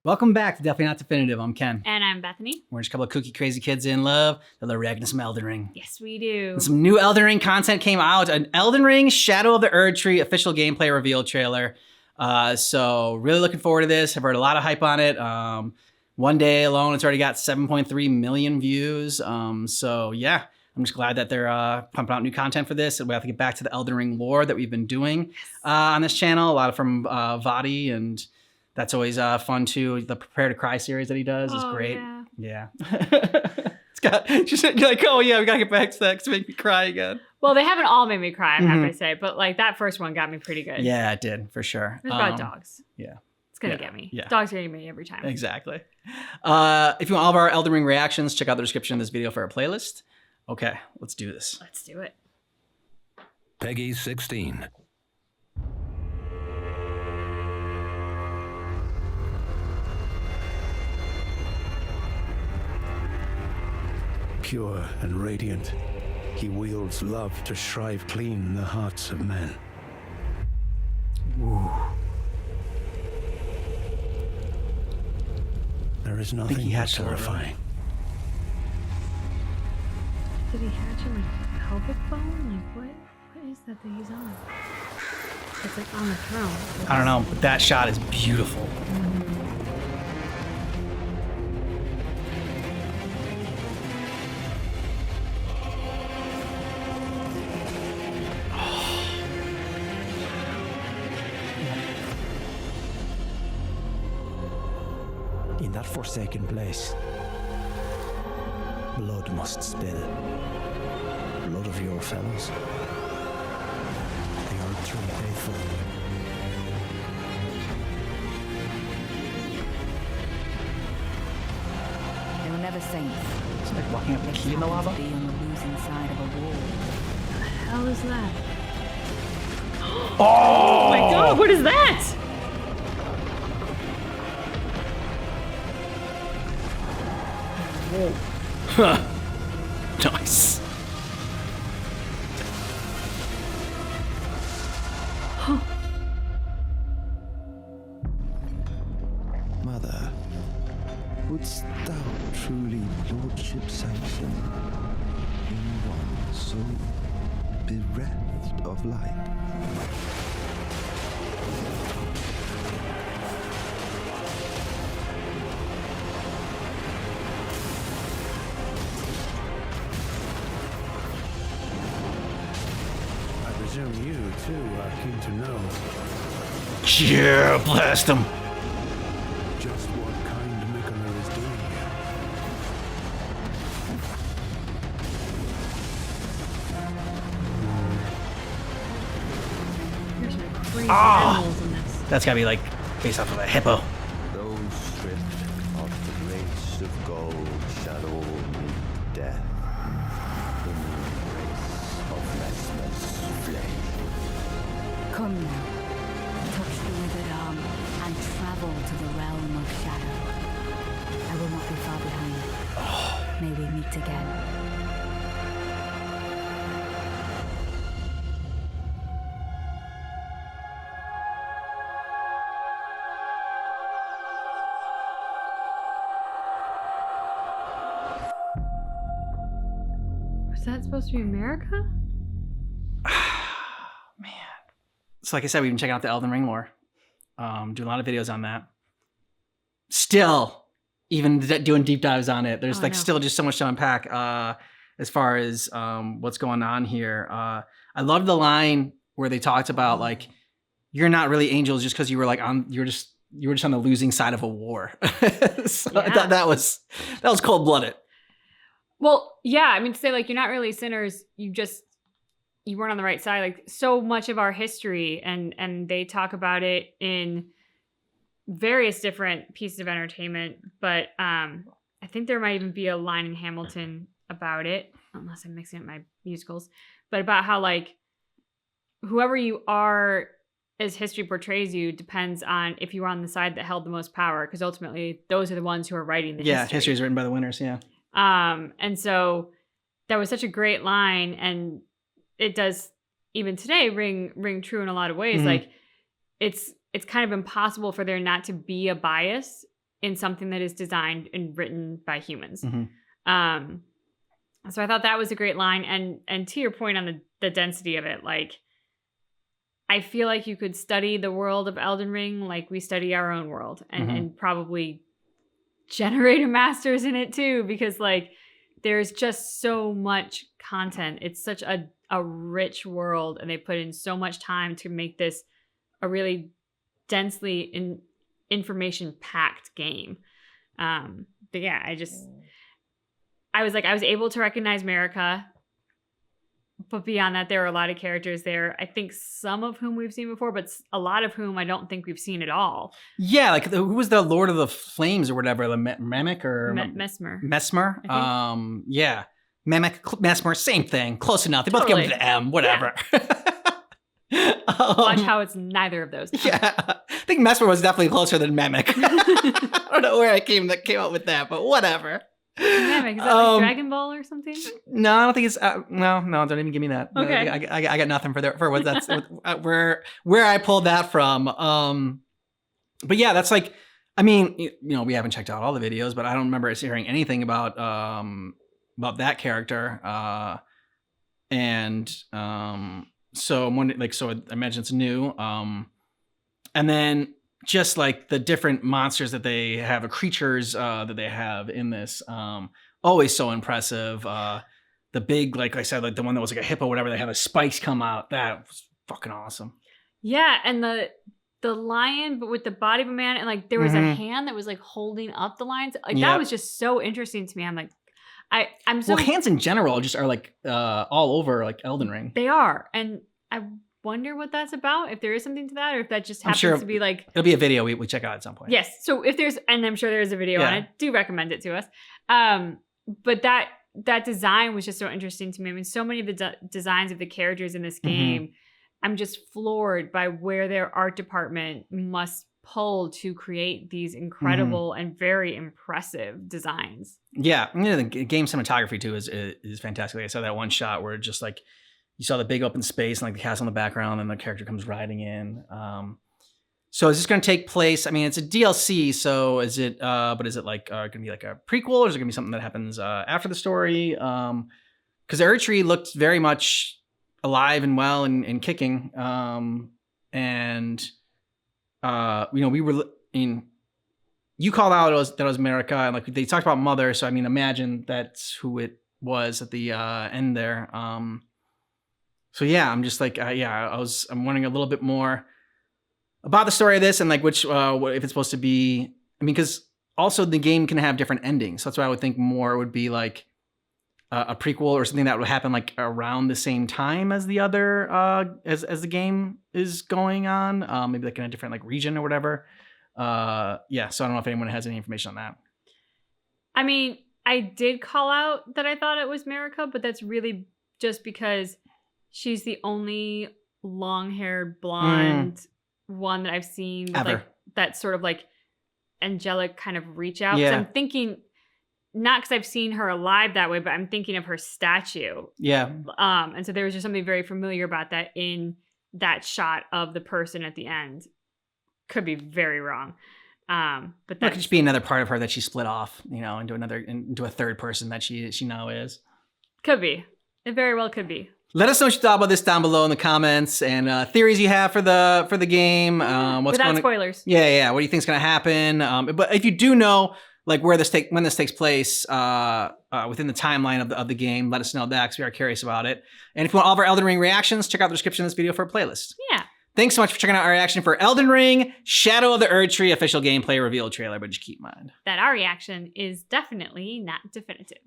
Welcome back to Definitely Not Definitive. I'm Ken. And I'm Bethany. We're just a couple of kooky, crazy kids in love that are reacting to some Elden Ring. Yes, we do. And some new Elden Ring content came out. An Elden Ring Shadow of the Erd Tree official gameplay reveal trailer. So really looking forward to this. I've heard a lot of hype on it. One day alone, it's already got 7.3 million views. So yeah, I'm just glad that they're pumping out new content for this. We have to get back to the Elden Ring lore that we've been doing on this channel. A lot from Vadi, and that's always fun too. The Prepare to Cry series that he does is great. Yeah. It's got, you're like, oh yeah, we gotta get back to that to make me cry again. Well, they haven't all made me cry, I'm happy to say, but like that first one got me pretty good. Yeah, it did, for sure. It's about dogs. Yeah. It's gonna get me. Yeah. Dogs are gonna get me every time. Exactly. If you want all of our Elden Ring reactions, check out the description of this video for our playlist. Okay, let's do this. Let's do it. Peggy 16. Pure and radiant, he wields love to shrive clean the hearts of men. Ooh. There is nothing more terrifying. Did he hatch in like pelvic bone? Like what is that he's on? It's like on the throne. I don't know, but that shot is beautiful. In that forsaken place, blood must spill. Blood of your fellows. The Erd Tree faithful. They were never saints. It's like walking up the key in the lava. Be on the losing side of a war. What the hell is that? Oh my god, what is that? Huh. Nice. Mother, wouldst thou truly lordship sanction in one so bereft of light? I presume you too are keen to know Yeah, blast him. just what kind Mykola is doing here. There's some crazy animals in this. That's gotta be like based off of a hippo. Those stripped of the grace of gold shall all meet death in the embrace of restless flame. Come now, touch the withered arm and travel to the realm of shadow. I will not be far behind. May we meet again. Was that supposed to be America? Man. So like I said, we've been checking out the Elden Ring lore. Doing a lot of videos on that. Still, even doing deep dives on it, there's still just so much to unpack as far as what's going on here. I loved the line where they talked about like, you're not really angels just because you were like you were just on the losing side of a war. So I thought that was cold blooded. Well, yeah, I mean, to say like you're not really sinners, you weren't on the right side. Like so much of our history, and they talk about it in various different pieces of entertainment. But I think there might even be a line in Hamilton about it, unless I'm mixing up my musicals, but about how like whoever you are as history portrays you depends on if you were on the side that held the most power, because ultimately those are the ones who are writing the history. Yeah, history is written by the winners, yeah. And so that was such a great line, and it does even today ring true in a lot of ways. Like it's kind of impossible for there not to be a bias in something that is designed and written by humans. Mhm. So I thought that was a great line. And to your point on the density of it, like, I feel like you could study the world of Elden Ring like we study our own world and probably generate a master's in it too, because like there's just so much content. It's such a rich world, and they put in so much time to make this a really densely information packed game. But yeah, I was able to recognize Marika, but beyond that, there are a lot of characters there. I think some of whom we've seen before, but a lot of whom I don't think we've seen at all. Yeah, like who was the Lord of the Flames or whatever? The Memic or Mesmer. Mesmer? Yeah. Memic, Mesmer, same thing. Close enough. They both get with the M, whatever. Watch how it's neither of those. Yeah. I think Mesmer was definitely closer than Memic. I don't know where I came up with that, but whatever. Mimic, is that like Dragon Ball or something? No, I don't think it's no, don't even give me that. Okay. I got nothing for what that's where I pulled that from. But yeah, that's like, I mean, you know, we haven't checked out all the videos, but I don't remember us hearing anything about that character. So I'm wondering, like, so I imagine it's new. And then just like the different monsters that they have, creatures that they have in this, always so impressive. The big, like I said, like the one that was like a hippo, whatever, they had the spikes come out. That was fucking awesome. Yeah, and the lion, but with the body of a man, and like there was a hand that was like holding up the lions. Like that was just so interesting to me. I'm like, I'm so hands in general just are like all over like Elden Ring. They are, and I wonder what that's about, if there is something to that, or if that just happens to be like... It'll be a video we check out at some point. Yes. So if there's... And I'm sure there is a video on it. Do recommend it to us. But that design was just so interesting to me. I mean, so many of the designs of the characters in this game, I'm just floored by where their art department must pull to create these incredible and very impressive designs. Yeah. The game cinematography too is fantastic. I saw that one shot where just like, you saw the big open space and like the castle in the background, and the character comes riding in. So is this going to take place? I mean, it's a DLC, so is it? But is it like going to be like a prequel, or is it going to be something that happens after the story? Because Erdtree looked very much alive and well and kicking. You called out that it was America, and like they talked about Mother. So I mean, imagine that's who it was at the end there. So yeah, I'm just like, I'm wondering a little bit more about the story of this, and like which, if it's supposed to be, I mean, because also the game can have different endings. So that's why I would think more would be like a prequel or something that would happen like around the same time as the other, as the game is going on. Maybe like in a different like region or whatever. So I don't know if anyone has any information on that. I mean, I did call out that I thought it was Marika, but that's really just because she's the only long-haired blonde one that I've seen with like that sort of like angelic kind of reach out. Yeah. I'm thinking, not because I've seen her alive that way, but I'm thinking of her statue. Yeah. And so there was just something very familiar about that in that shot of the person at the end. Could be very wrong. But that could just be another part of her that she split off, into a third person that she now is. Could be. It very well could be. Let us know what you thought about this down below in the comments, and theories you have for the game. Without spoilers. Yeah. What do you think is going to happen? But if you do know like when this takes place within the timeline of the game, let us know that, because we are curious about it. And if you want all of our Elden Ring reactions, check out the description of this video for a playlist. Yeah. Thanks so much for checking out our reaction for Elden Ring Shadow of the Erdtree official gameplay reveal trailer. But just keep in mind that our reaction is definitely not definitive.